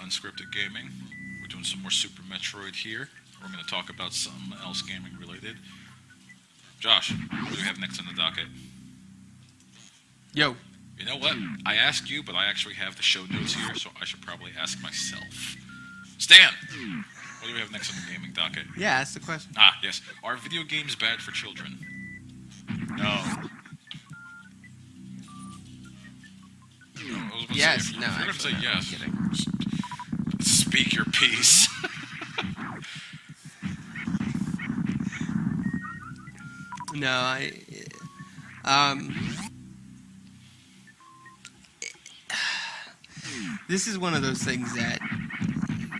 Unscripted Gaming. We're doing some more Super Metroid here. We're going to talk about something else gaming related. Josh, what do we have next on the docket? Yo. You know what? I asked you, but I actually have the show notes here, so I should probably ask myself. Stan, what do we have next on the gaming docket? Yeah, that's the question. Ah, yes. Are video games bad for children? No. Yes, If no, you're going to say actually, yes, I'm kidding. speak your piece. No, this is one of those things that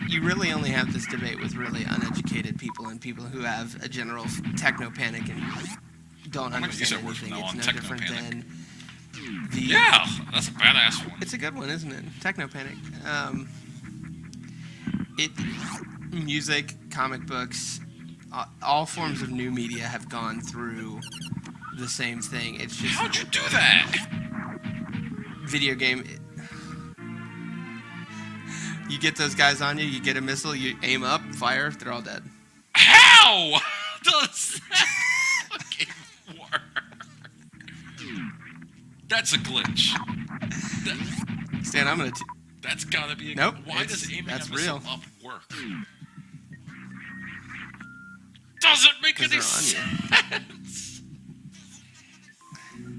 you really only have this debate with really uneducated people and people who have a general techno panic and don't understand anything. It's no different than the... Yeah, that's a badass one. It's a good one, isn't it? Techno panic. Music, comic books, all forms of new media have gone through the same thing. It's just... How'd you do that? Video game... You get those guys on you, you get a missile, you aim up, fire, they're all dead. How does that fucking work? That's a glitch. Stan, I'm gonna... That's gotta be a... Nope. Why does aiming a missile real. up work? Doesn't make any on sense.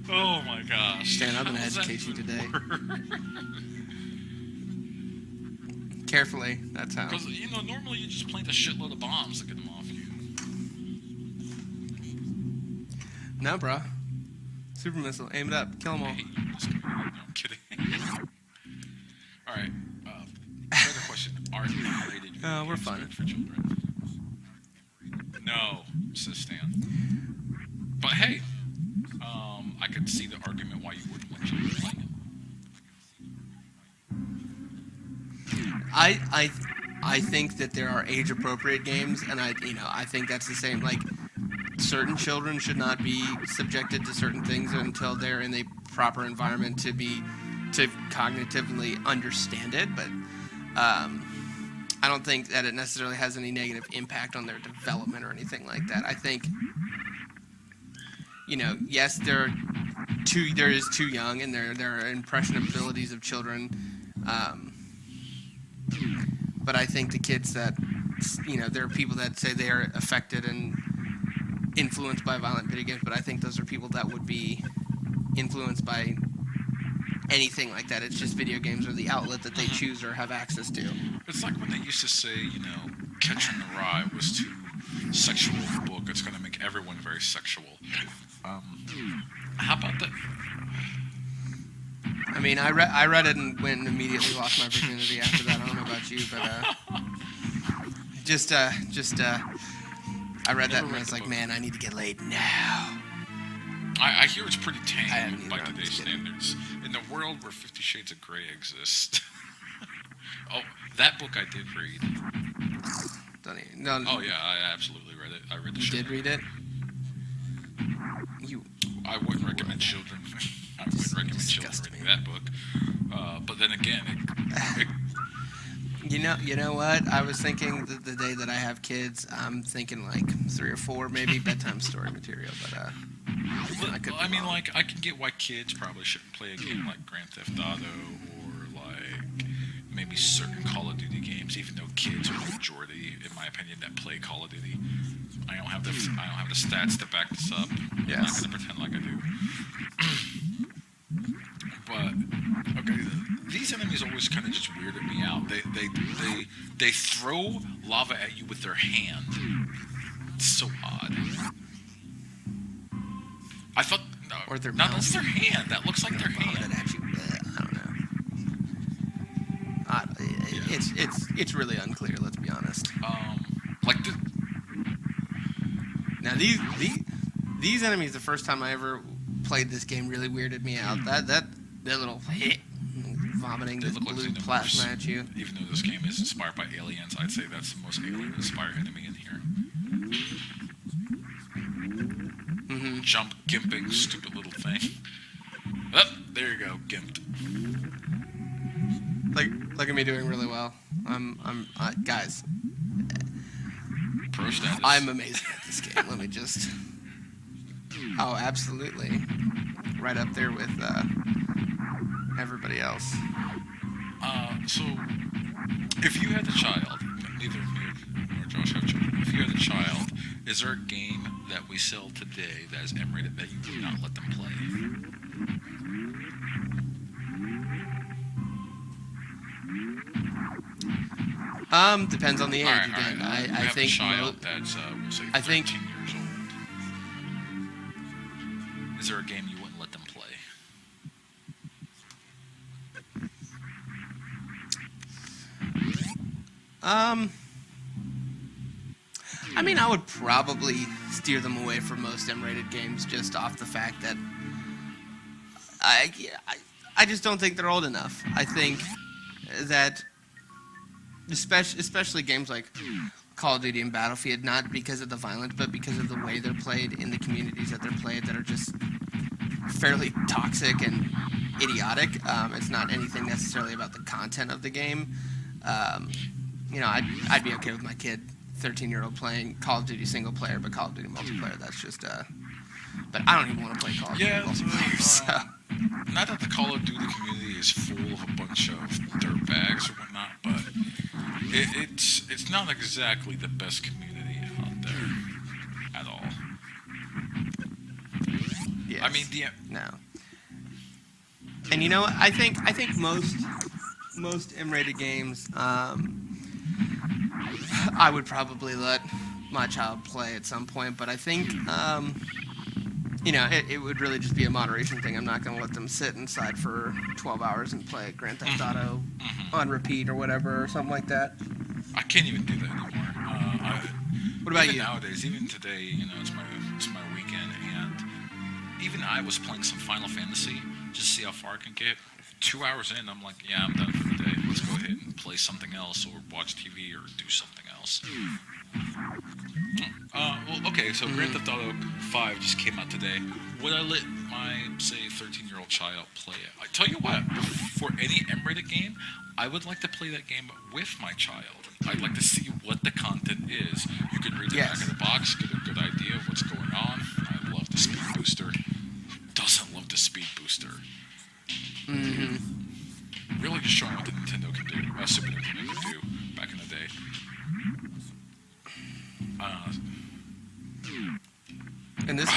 Oh my gosh. Stan, I'm gonna educate you today. Carefully, that's how. Because, normally you just plant a shitload of bombs to get them off you. No, bro. Super missile, aim it up, kill them all. No, I'm kidding. Alright, another question. Are narrated video we're games fine. good for children? No, says Stan. But hey, I could see the argument why you wouldn't want children playing it. I think that there are age-appropriate games, and I think that's the same. Like, certain children should not be subjected to certain things until they're in a proper environment to cognitively understand it. But I don't think that it necessarily has any negative impact on their development or anything like that. I think, yes, there is too young, and there are impression abilities of children. But I think the kids that, there are people that say they are affected and influenced by violent video games, but I think those are people that would be influenced by anything like that. It's just video games are the outlet that they choose or have access to. It's like when they used to say, Catching the Rye was too sexual of a book. It's going to make everyone very sexual. How about that? I mean, I read it and went and immediately lost my virginity after that. I don't know about you, but I read that and I was like, man, I need to get laid now. I hear it's pretty tame by today's standards. In the world where 50 Shades of Grey exists. Oh, that book I did read. No. Oh yeah, I absolutely read it. I read the You did read it? I wouldn't recommend children. I wouldn't recommend children reading that book. But then again, You know what? I was thinking the day that I have kids, I'm thinking like 3 or 4, maybe bedtime story material. But I can get why kids probably shouldn't play a game like Grand Theft Auto or like maybe certain Call of Duty games, even though kids are the majority, in my opinion, that play Call of Duty. I don't have the stats to back this up. Yes. I'm not gonna pretend like I do. But okay, these enemies always kind of just weirded me out. They throw lava at you with their hand. It's so odd. I thought or their no, that's their hand. That looks like their hand. At you. I don't know. It's really unclear. Let's be honest. Now these enemies, the first time I ever played this game, really weirded me out. That little vomiting this blue plasma at you. Even though this game is inspired by aliens, I'd say that's the most alien-inspired enemy in here. Mm-hmm. Jump, gimping, stupid little thing. Oh, there you go, gimped. Look at me doing really well. Guys, Pro status. I'm amazing at this game. Let me just. Oh, absolutely. Right up there with everybody else. So, if you had a child, neither me nor Josh have children. If you had a child, is there a game that we sell today that is M-rated that you would not let them play? Depends on the age Alright, again. alright. We I have think a child that's, we'll say, I 13 think- years old. Is there a game you wouldn't let them play? I mean, I would probably steer them away from most M-rated games just off the fact that I just don't think they're old enough. I think that especially games like Call of Duty and Battlefield, not because of the violence, but because of the way they're played in the communities that they're played that are just fairly toxic and idiotic. It's not anything necessarily about the content of the game. I'd be okay with my kid, 13-year-old, playing Call of Duty single player, but Call of Duty multiplayer, that's just but I don't even want to play Call of Duty multiplayer, so. Not that the Call of Duty community is full of a bunch of dirtbags or whatnot, but it's not exactly the best community out there at all. Yes. I mean, No. And you know what? I think most M-rated games, I would probably let my child play at some point, but I think it would really just be a moderation thing. I'm not going to let them sit inside for 12 hours and play Grand Theft Auto on repeat or whatever, or something like that. I can't even do that anymore. What about even you? Nowadays, even today, it's my weekend, and even I was playing some Final Fantasy just to see how far I can get. 2 hours in, I'm like, yeah, I'm done for the day. Let's go ahead and play something else or watch TV or do something else. Okay, so Grand Theft Auto 5 just came out today. Would I let my, say, 13-year-old child play it? I tell you what, for any M-rated game, I would like to play that game with my child. I'd like to see what the content is. You can read the back of the box, get a good idea of what's going on. I love the speed booster. Doesn't love the speed booster. Mm-hmm. Really just showing what the Nintendo can do, Super Nintendo can do back in the day. And this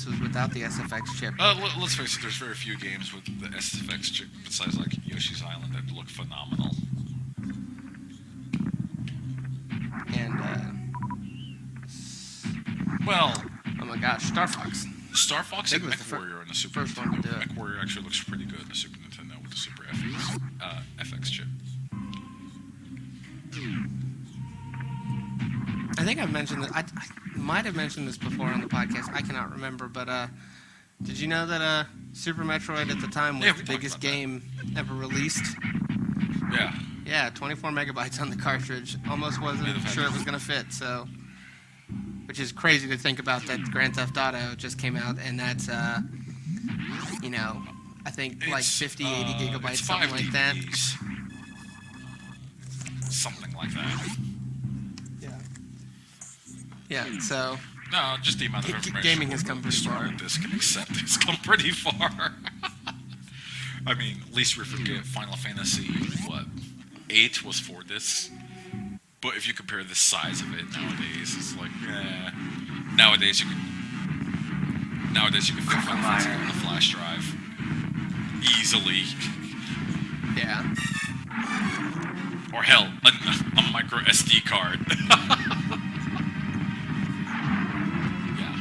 was without the SFX chip. Let's face it, there's very few games with the SFX chip besides like Yoshi's Island that look phenomenal. And well, oh my gosh, Star Fox. Star Fox and was Mech the Warrior on the Super first one Nintendo. to do it. Mech Warrior actually looks pretty good on the Super Nintendo with the Super FX chip. I think I've mentioned this. I might have mentioned this before on the podcast. I cannot remember, but did you know that Super Metroid at the time was the biggest game ever released? Yeah. Yeah, 24 megabytes on the cartridge. Almost wasn't sure it was going to fit, so. Which is crazy to think about that Grand Theft Auto just came out, and that's, I think like 50, 80 gigabytes, it's something 5 like that. DVDs. Something like that. Yeah, so. No, just the amount of information. Gaming has come pretty far. This can accept it's come pretty far. I mean, at least we forget Final Fantasy, 8 was 4 discs. But if you compare the size of it nowadays, it's like, Nowadays you can fit Final Fantasy on the flash drive. Easily. Yeah. Or hell, a micro SD card. Yeah.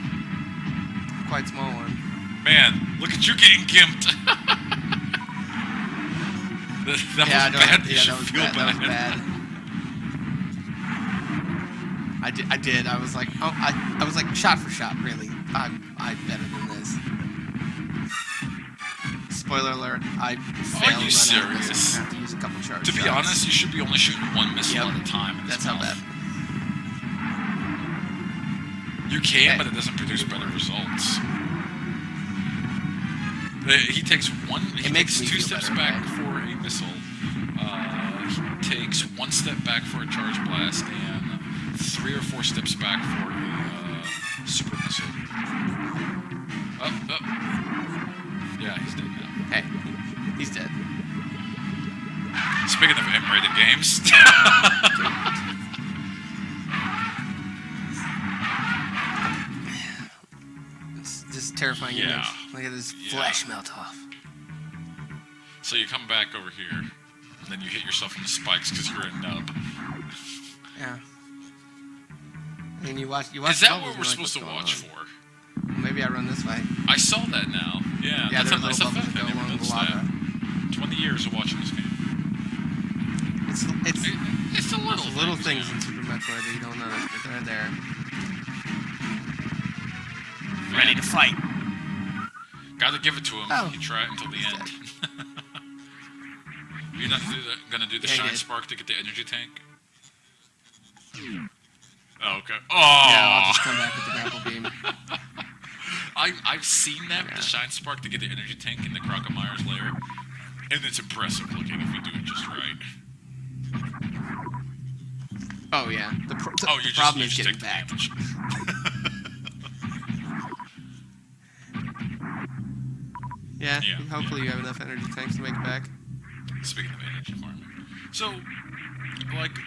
Quite small one. Man, look at you getting gimped. that was bad. You should feel bad. That was bad. I did. I was like, I was like, shot for shot, really. I'm better than this. Spoiler alert, I failed. Are you serious? I have to use a couple charge To be shots. honest, you should be only shooting one missile at a time. In That's his how mouth. bad. You can, but it doesn't produce better results. He takes makes two me feel steps better, back right? for a missile, takes 1 step back for a charge blast and 3 or 4 steps back for a super missile. Up. Yeah, he's dead now. Hey, he's dead. Speaking of M-rated games. It's just terrifying image. Look at his flesh melt off. So you come back over here, and then you hit yourself in the spikes because you're a nub. Yeah. And you watch. Is that what we're supposed to watch for? Maybe I run this way. I saw that now. Yeah, that's a nice effect. I never noticed that. 20 years of watching this game. It's the little things in Super Metroid that you don't notice, but they're there. Ready to fight. Gotta give it to him. Oh. He tried until the end. You're not gonna do the shine spark to get the energy tank? Oh, okay. Oh! Yeah, I'll just come back with the grapple beam. I've seen that with the shine spark to get the energy tank in the Crocomyre's lair, and it's impressive looking if you do it just right. Oh yeah. The you problem just is getting take the back. damage. Yeah. Yeah, Hopefully you have enough energy tanks to make it back. Speaking of energy farming, so like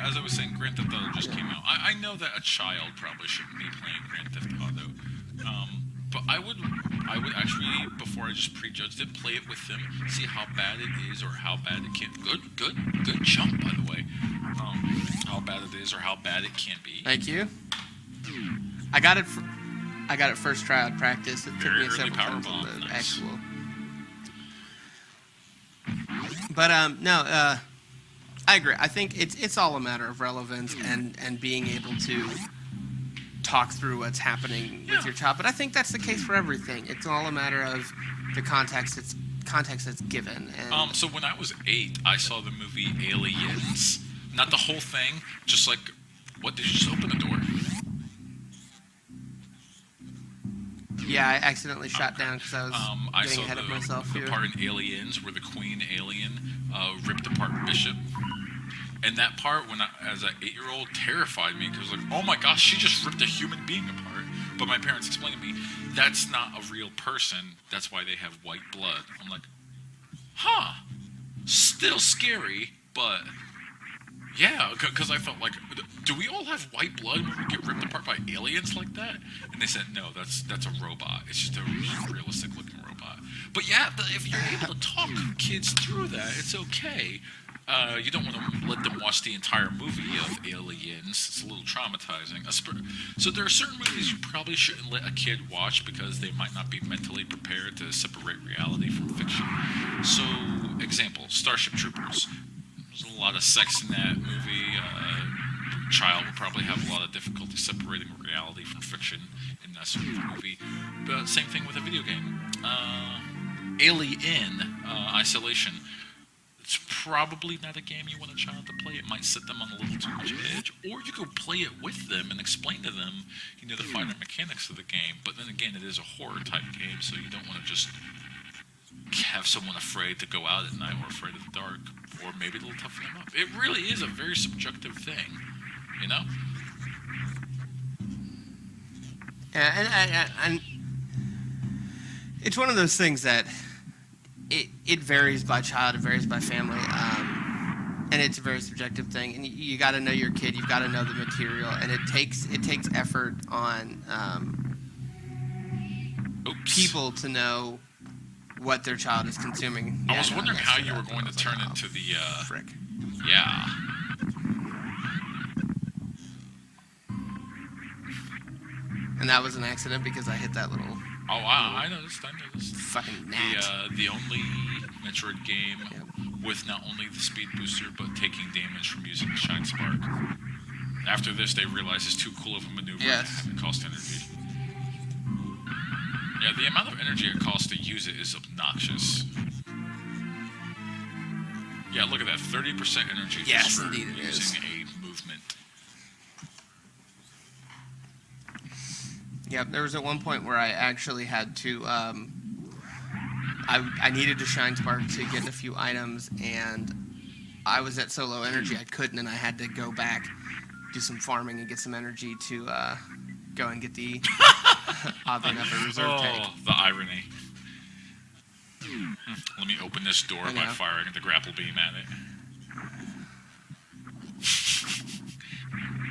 as I was saying, Grand Theft Auto just came out. I know that a child probably shouldn't be playing Grand Theft Auto, but I would actually, before I just prejudged it, play it with them, see how bad it is or how bad it can. Good jump, by the way. How bad it is or how bad it can be. Thank you. I got it first try out practice. It took me several times on the actual. But I agree. I think it's all a matter of relevance and being able to talk through what's happening with your child. But I think that's the case for everything. It's all a matter of the context that's given. And so when I was 8, I saw the movie Aliens. Not the whole thing, just like, what, did you just open the door? Yeah, I accidentally shot down because I was getting ahead of myself the here. part in Aliens where the Queen Alien ripped apart Bishop. And that part, when as an 8-year-old, terrified me because like, oh my gosh, she just ripped a human being apart. But my parents explained to me, that's not a real person. That's why they have white blood. I'm like, huh, still scary, but yeah, because I felt like, do we all have white blood when we get ripped apart by aliens like that? And they said, no, that's a robot. It's just a realistic looking robot. But yeah, if you're able to talk kids through that, it's okay. You don't want to let them watch the entire movie of Aliens. It's a little traumatizing. So there are certain movies you probably shouldn't let a kid watch because they might not be mentally prepared to separate reality from fiction. So, example, Starship Troopers. There's a lot of sex in that movie. Child would probably have a lot of difficulty separating reality from fiction in that sort of movie. But same thing with a video game. Alien Isolation. It's probably not a game you want a child to play. It might set them on a little too much edge. Or you could play it with them and explain to them, the finer mechanics of the game. But then again, it is a horror type game, so you don't want to just have someone afraid to go out at night or afraid of the dark. Or maybe it'll toughen them up. It really is a very subjective thing, Yeah, and it's one of those things that it varies by child, it varies by family, and it's a very subjective thing. And you got to know your kid, you've got to know the material, and it takes effort on people to know what their child is consuming. I was wondering how you were going to turn into the frick. Yeah. And that was an accident because I hit that little. Oh, I noticed. Fucking gnat. The only Metroid game with not only the speed booster but taking damage from using the shine spark. After this, they realized it's too cool of a maneuver and it costs energy. Yeah, the amount of energy it costs to use it is obnoxious. Yeah, look at that. 30% energy just for using a movement. Yep, there was at one point where I actually had to, I needed to shine spark to get a few items, and I was at so low energy I couldn't, and I had to go back, do some farming, and get some energy to go and get the oddly enough a reserve tank. Oh, the irony. Let me open this door I by know. firing the grapple beam at it.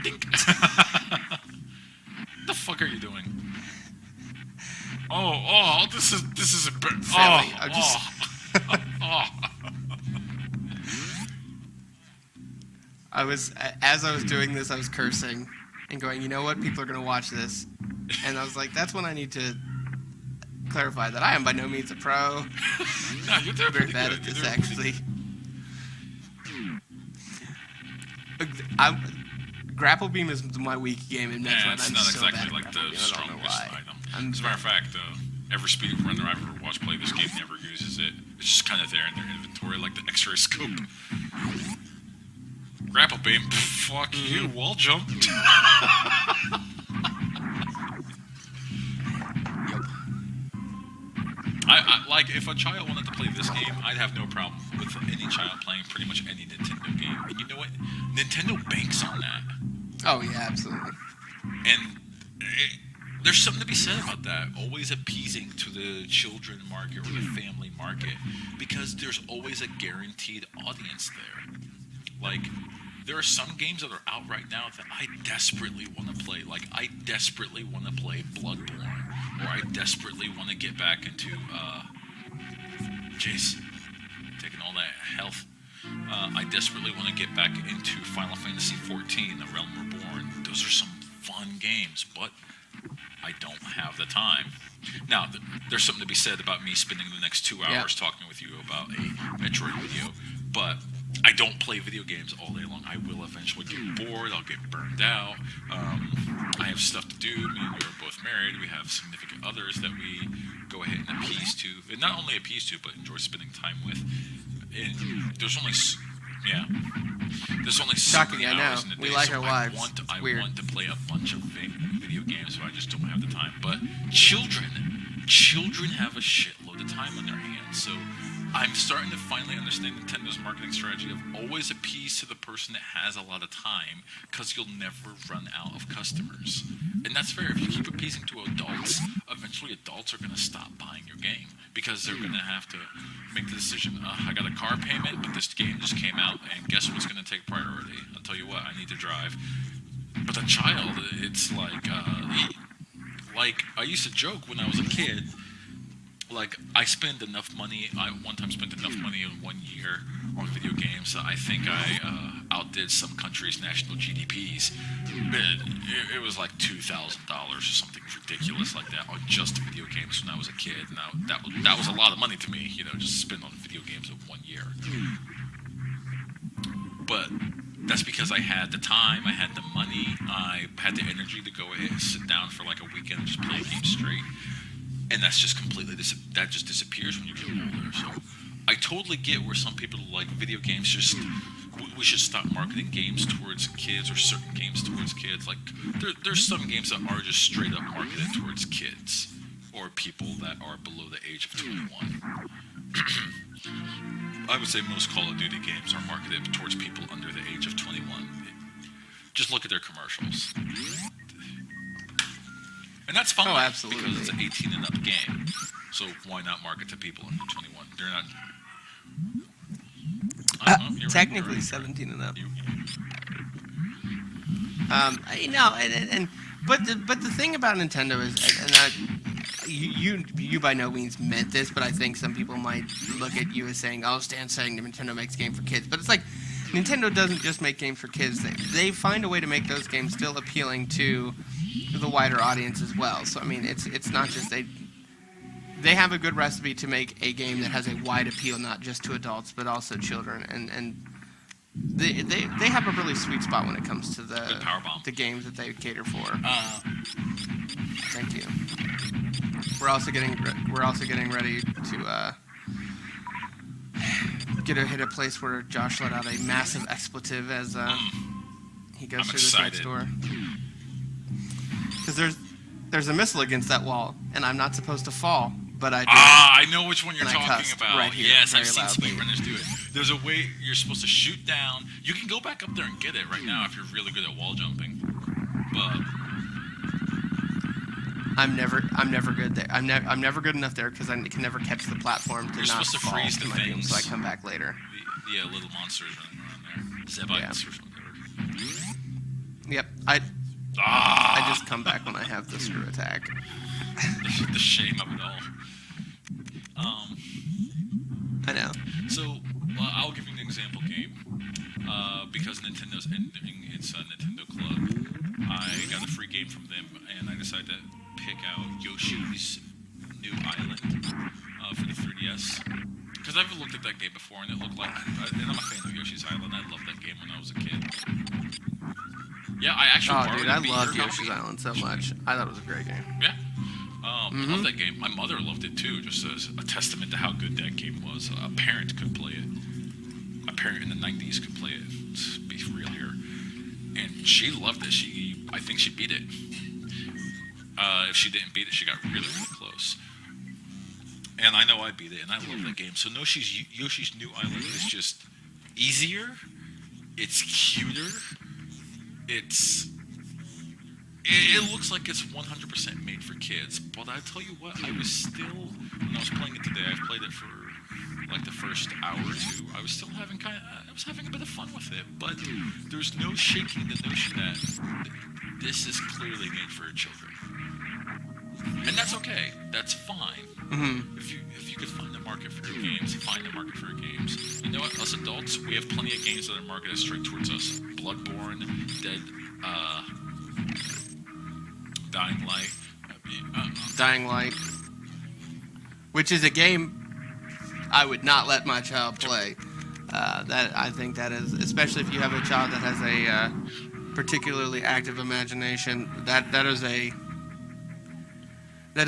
Dink. The fuck are you doing? Oh, this is a Sally, I'm just- As I was doing this, I was cursing and going, you know what, people are going to watch this. And I was like, that's when I need to clarify that I am by no means a pro. No, you're doing Very pretty bad good. at this, You're doing actually. Grapple beam is my weak game in Metroid. Yeah, it's I'm not so exactly bad like at the grapple beam. I don't know strongest why. item. As a matter of fact, every speedrunner I've ever watched play this game never uses it. It's just kind of there in their inventory, like the X-ray scope. Grapple beam, fuck you, wall jump. Yep. I like if a child wanted to play this game, I'd have no problem with any child playing pretty much any Nintendo game. And you know what? Nintendo banks on that. Oh, yeah, absolutely. And there's something to be said about that. Always appeasing to the children market or the family market, because there's always a guaranteed audience there. Like, there are some games that are out right now that I desperately want to play. Like, I desperately want to play Bloodborne, or I desperately want to get back into, jeez, taking all that health. I desperately want to get back into Final Fantasy XIV, The Realm Reborn. Those are some fun games, but I don't have the time. Now, there's something to be said about me spending the next 2 hours talking with you about a Metroid video, but I don't play video games all day long. I will eventually get bored. I'll get burned out. I have stuff to do. Me and you are both married. We have significant others that we go ahead and appease to. And not only appease to, but enjoy spending time with. And there's only... There's only so Shocking, many I know. hours in a day. We like so our wives. I Weird. want to play a bunch of video games, but I just don't have the time. But children have a shitload of time on their hands. So I'm starting to finally understand Nintendo's marketing strategy of always appease to the person that has a lot of time, because you'll never run out of customers. And that's fair. If you keep appeasing to adults, eventually adults are going to stop buying your game, because they're going to have to make the decision, I got a car payment, but this game just came out, and guess what's going to take priority? I'll tell you what, I need to drive. But a child, it's like I used to joke when I was a kid, like, I spend enough money, I one time spent enough money in 1 year on video games that I think I outdid some countries' national GDPs. It was like $2,000 or something ridiculous like that on just video games when I was a kid. Now, that was a lot of money to me, just to spend on video games in 1 year. But that's because I had the time, I had the money, I had the energy to go ahead and sit down for like a weekend and just play a game straight. And that's just completely, that just disappears when you get older. So I totally get where some people like video games we should stop marketing games towards kids, or certain games towards kids. Like, there's some games that are just straight up marketed towards kids, or people that are below the age of 21. I would say most Call of Duty games are marketed towards people under the age of 21. Just look at their commercials. And that's fine, absolutely. because it's an 18 and up game. So why not market to people under 21? They're not... I don't know, you're Technically right. 17 and up. You- But the thing about Nintendo is, you by no means meant this, but I think some people might look at you as saying, "Oh, Stan's saying Nintendo makes games for kids," but it's like Nintendo doesn't just make games for kids; they find a way to make those games still appealing to the wider audience as well. So I mean, it's not just they have a good recipe to make a game that has a wide appeal, not just to adults but also children, and they have a really sweet spot when it comes to Good power bomb. the games that they cater for. Thank you. We're also getting ready to hit a place where Josh let out a massive expletive as he goes I'm through this next excited. door. Because there's a missile against that wall, and I'm not supposed to fall, but I did. I know which one you're And I talking cussed about. right here, Yes, I've very seen loudly. speedrunners do it. There's a way you're supposed to shoot down. You can go back up there and get it right now if you're really good at wall jumping. But I'm never good there. I'm never good enough there because I can never catch the platform to You're not supposed to fall freeze to the my doom, things. so I come back later. the little monsters running around there. Zebites or whatever. Yep, I Ah! just come back when I have the screw attack. The shame of it all. I know. So, I'll give you an example game. Because Nintendo's entering its Nintendo Club, I got a free game from them, and I decided to pick out Yoshi's New Island for the 3DS. Because I've looked at that game before, and it looked like... and I'm a fan of Yoshi's Island. I loved that game when I was a kid. Yeah, I actually borrowed Dude, a I Meteor love copy. Yoshi's Island so much. I thought it was a great game. Yeah. I love that game. My mother loved it too, just as a testament to how good that game was. A parent could play it. A parent in the 90s could play it. Let's be real here. And she loved it. I think she beat it. If she didn't beat it, she got really, really close. And I know I beat it, and I love that game. So Yoshi's New Island is just easier. It's cuter. It looks like it's 100% made for kids, but I tell you what, I was still, when I was playing it today, I've played it for like the first hour or two, I was still having I was having a bit of fun with it, but there's no shaking the notion that this is clearly made for children. And that's okay, that's fine. Mm-hmm. If you could find a market for your games, find a market for your games. You know what, us adults, we have plenty of games that are marketed straight towards us. Bloodborne, Dying Light. Dying Light, which is a game I would not let my child play. That I think that is, especially if you have a child that has a particularly active imagination, that is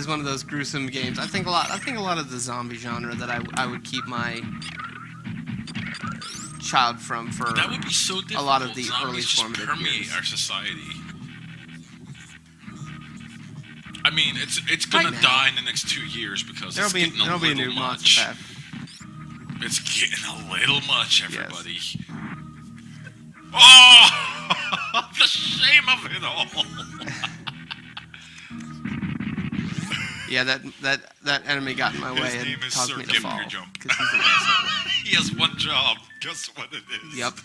one of those gruesome games. I think a lot of the zombie genre that I would keep my child from for That would be so difficult. a lot of the Zombies early just formative permeate years. our society. I mean, it's gonna Right now. die in the next 2 years because it's getting a There'll be a little new much. Monster Pack. It's getting a little much, everybody. Yes. Oh, the shame of it all. Yeah, that enemy got in my way His and name is caused Sir me to Give Me fall. Your Jump. 'Cause he's an asshole. He has one job. Guess what it is? Yep.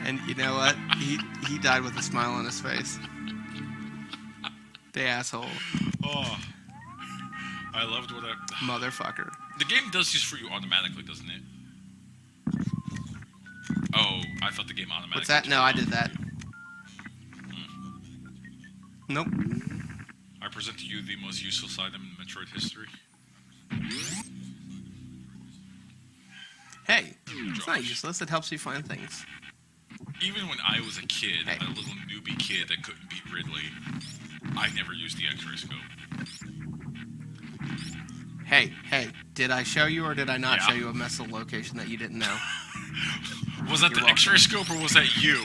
And you know what? He died with a smile on his face. The asshole. Oh, I loved what Motherfucker. The game does this for you automatically, doesn't it? Oh, I thought the game automatically. What's that? No, I did that. Nope. I present to you the most useless item in Metroid history. Hey, it's not useless. It helps you find things. Even when I was a kid, Hey. a little newbie kid that couldn't beat Ridley, I never used the X-ray scope. Hey, did I show you or did I not Yeah. show you a missile location that you didn't know? Was that You're the welcome. X-ray scope or was that you?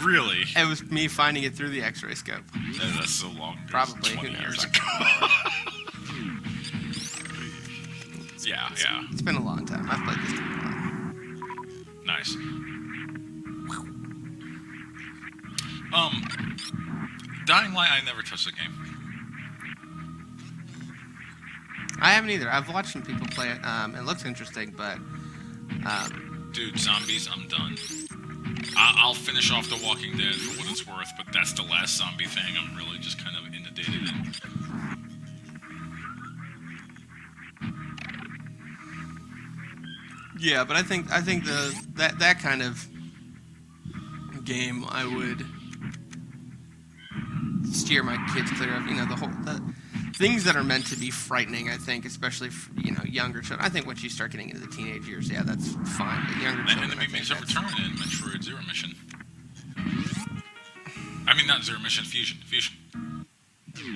Really? It was me finding it through the X-ray scope. That's so long ago. Probably, who 20 knows? years I ago. can't Yeah. It's been a long time. I've played this game a lot. Nice. Dying Light, I never touched the game. I haven't either. I've watched some people play it. It looks interesting, but Dude, zombies, I'm done. I'll finish off The Walking Dead for what it's worth, but that's the last zombie thing I'm really just kind of inundated in. yeah, but I think that kind of game I would steer my kids clear of. You know, the things that are meant to be frightening. I think, especially for, younger children. I think once you start getting into the teenage years, yeah, that's fine. But younger children, Enemy I makes think a that's- return in Metroid Zero Mission. I mean, not Zero Mission, Fusion.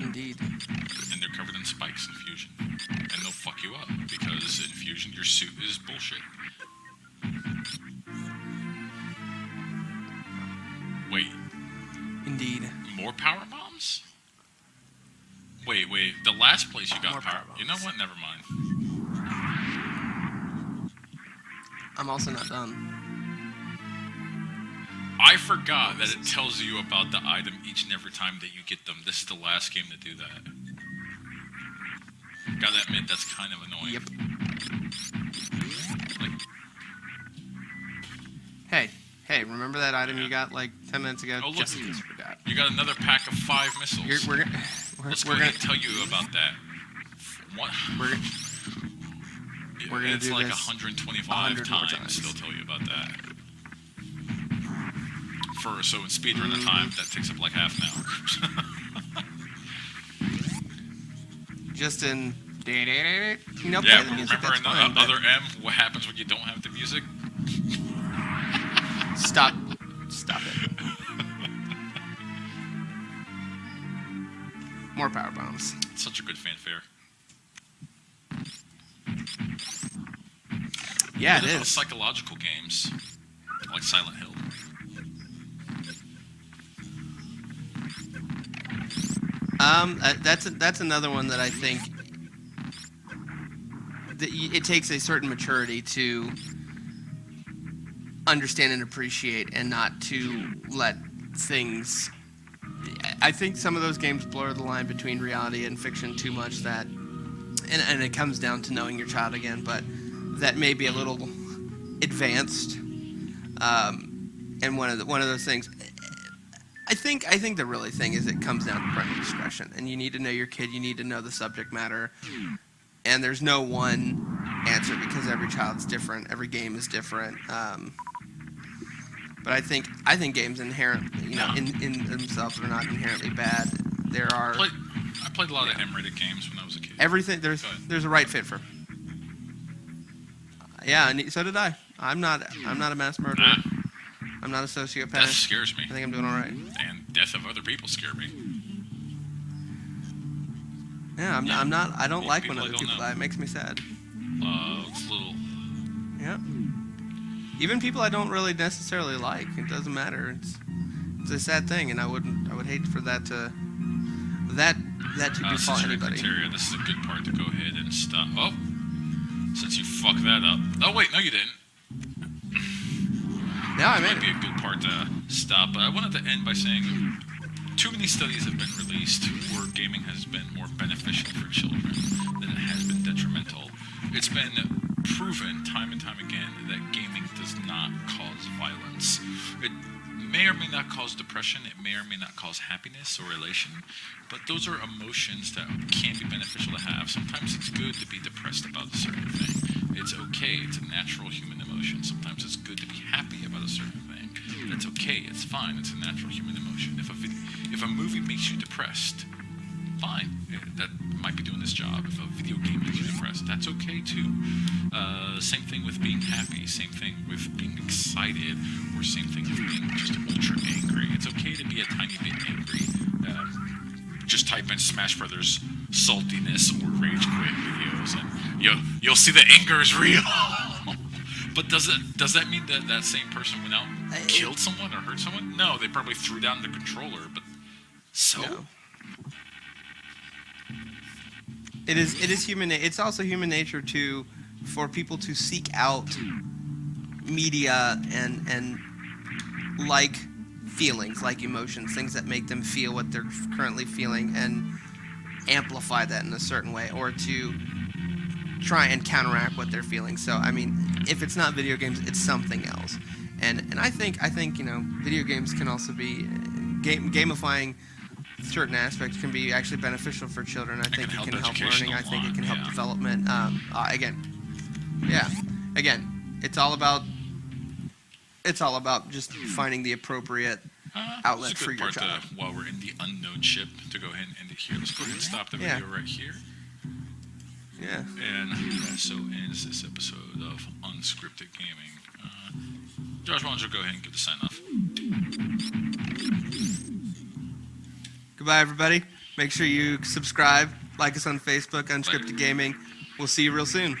Indeed. And they're covered in spikes in Fusion. And they'll fuck you up, because in Fusion, your suit is bullshit. Wait, Indeed. More power bombs? Wait. The last place you got More power. power You know bombs. what? Never mind. I'm also not done. I forgot that it tells you about the item each and every time that you get them. This is the last game to do that. Gotta admit, that's kind of annoying. Yep. Like, Hey, remember that item you got like 10 minutes ago? Oh, look. Just in case you forgot. you got another pack of 5 missiles. Let's go We're ahead gonna and tell you about that. What? we're gonna it's do like this 125 100 more times times. they'll tell you about that. So in speedrunner time, that takes up like half an hour. just in Yeah, play the music. remember That's in fine, the but other M, what happens when you don't have the music? stop it. More power bombs. Such a good fanfare. Yeah, What it about is. psychological games like Silent Hill? That's another one that I think that it takes a certain maturity to understand and appreciate, and not to let things. I think some of those games blur the line between reality and fiction too much. That, and it comes down to knowing your child again, but that may be a little advanced. And one of those things. I think the really thing is it comes down to parental discretion, and you need to know your kid. You need to know the subject matter, and there's no one answer because every child's different. Every game is different. But I think games inherently, in themselves are not inherently bad. There are I played a lot of M-rated games when I was a kid. everything. There's a right fit for. Yeah, and so did I. I'm not a mass murderer. Nah, I'm not a sociopath. death scares me, I think I'm doing all right. and death of other people scare me. Yeah, I'm not. I don't like when People I other don't people know. die. It makes me sad. It's a little. Yeah. Even people I don't really necessarily like. It doesn't matter. It's a sad thing, and I would hate for that to befall Since you're in anybody. criteria, this is a good part to go ahead and stop. Oh, since you fucked that up. Oh wait, no, you didn't. Yeah, I This made might be it. a good part to stop, but I wanted to end by saying too many studies have been released where gaming has been more beneficial for children than it has been detrimental. It's been proven time and time again that gaming does not cause violence. It may or may not cause depression, it may or may not cause happiness or elation, but those are emotions that can be beneficial to have. Sometimes it's good to be depressed about a certain thing. It's okay, it's a natural human emotion. Sometimes it's good to be happy about a certain thing. That's okay, it's fine, it's a natural human emotion. If a movie makes you depressed, fine, that might be doing its job. If a video game makes you depressed, that's okay too. Same thing with being happy, same thing with being excited, or same thing with being just ultra angry. It's okay to be a tiny bit angry. Just type in Smash Brothers saltiness or rage quit videos, and you'll see the anger is real. But does that mean that that same person went out and killed someone or hurt someone? No, they probably threw down the controller. But so. No. It is human. It's also human nature for people to seek out media and like feelings, like emotions, things that make them feel what they're currently feeling, and amplify that in a certain way, or to try and counteract what they're feeling. So I mean, if it's not video games, it's something else. And I think video games can also be gamifying certain aspects can be actually beneficial for children. I think it can help learning. I think it can help development. Again, it's all about just finding the appropriate outlet for your child. While we're in the unknown ship, to go ahead and end it here. Let's go ahead and stop the video right here. Yeah. And that so ends this episode of Unscripted Gaming. Josh, why don't you go ahead and give the sign off? Goodbye, everybody. Make sure you subscribe, like us on Facebook, Unscripted Gaming. We'll see you real soon.